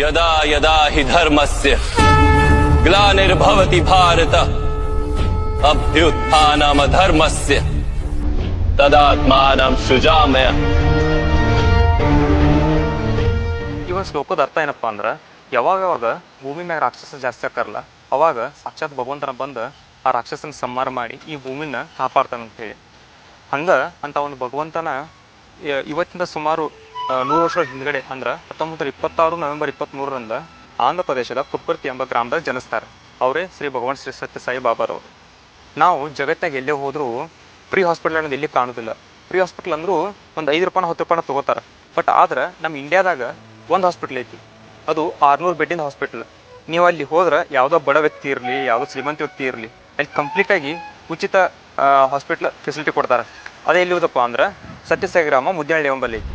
ಯದಾ ಯದಾ ಹಿ ಧರ್ಮಸ್ಯ ಗ್ಲಾನಿರ್ಭವತಿ ಭಾರತ ಅಭ್ಯುತ್ಥಾನಮಧರ್ಮಸ್ಯ ತದಾತ್ಮಾನಂ ಸೃಜಾಮ್ಯ. ಇವನ್ ಶ್ಲೋಕದ ಅರ್ಥ ಏನಪ್ಪಾ ಅಂದ್ರ, ಯಾವಾಗ ಭೂಮಿ ಮ್ಯಾಗ ರಾಕ್ಷಸ ಜಾಸ್ತಿ ಆಕಾರಲ್ಲ, ಅವಾಗ ಸಾಕ್ಷಾತ್ ಭಗವಂತನ ಬಂದ ಆ ರಾಕ್ಷಸನ ಸಂಹಾರ ಮಾಡಿ ಈ ಭೂಮಿನ ಕಾಪಾಡ್ತಾನಂತ ಹೇಳಿ. ಹಂಗ ಅಂತ ಒಂದು ಭಗವಂತನ ಇವತ್ತಿಂದ ಸುಮಾರು 100 ವರ್ಷಗಳ ಹಿಂದ್ಗಡೆ ಅಂದ್ರ 1926 ನವೆಂಬರ್ 23ರಂದ ಆಂಧ್ರ ಪ್ರದೇಶದ ಪುಪ್ಪರ್ತಿ ಎಂಬ ಗ್ರಾಮದಾಗ ಜನಿಸ್ತಾರೆ. ಅವರೇ ಶ್ರೀ ಭಗವಾನ್ ಶ್ರೀ ಸತ್ಯ ಸಾಯಿ ಬಾಬಾರವರು. ನಾವು ಜಗತ್ತಾಗ ಎಲ್ಲೇ ಹೋದ್ರೂ ಫ್ರೀ ಹಾಸ್ಪಿಟಲ್ ಅನ್ನೋದು ಎಲ್ಲಿ ಕಾಣೋದಿಲ್ಲ. ಫ್ರೀ ಹಾಸ್ಪಿಟಲ್ ಅಂದ್ರೂ ಒಂದು 5 ರೂಪಾಯಿ 10 ರೂಪಾಯಿ ತಗೋತಾರೆ. ಬಟ್ ಆದ್ರೆ ನಮ್ಮ ಇಂಡಿಯಾದಾಗ ಒಂದು ಹಾಸ್ಪಿಟ್ಲ್ ಐತಿ, ಅದು 600 ಬೆಡ್ಡಿನ ಹಾಸ್ಪಿಟಲ್. ನೀವು ಅಲ್ಲಿ ಹೋದ್ರೆ ಯಾವುದೋ ಬಡ ವ್ಯಕ್ತಿ ಇರಲಿ, ಯಾವುದೋ ಶ್ರೀಮಂತ ವ್ಯಕ್ತಿ ಇರಲಿ, ಅಲ್ಲಿ ಕಂಪ್ಲೀಟಾಗಿ ಉಚಿತ ಹಾಸ್ಪಿಟ್ಲ್ ಫೆಸಿಲಿಟಿ ಕೊಡ್ತಾರೆ. ಅದೇ ಎಲ್ಲಿವುದಪ್ಪ ಅಂದ್ರೆ ಸತ್ಯಸಾಯಿ ಗ್ರಾಮ ಮುದ್ಯಾಳ್ಳಿ ಎಂಬಲ್ಲಿ ಐತಿ.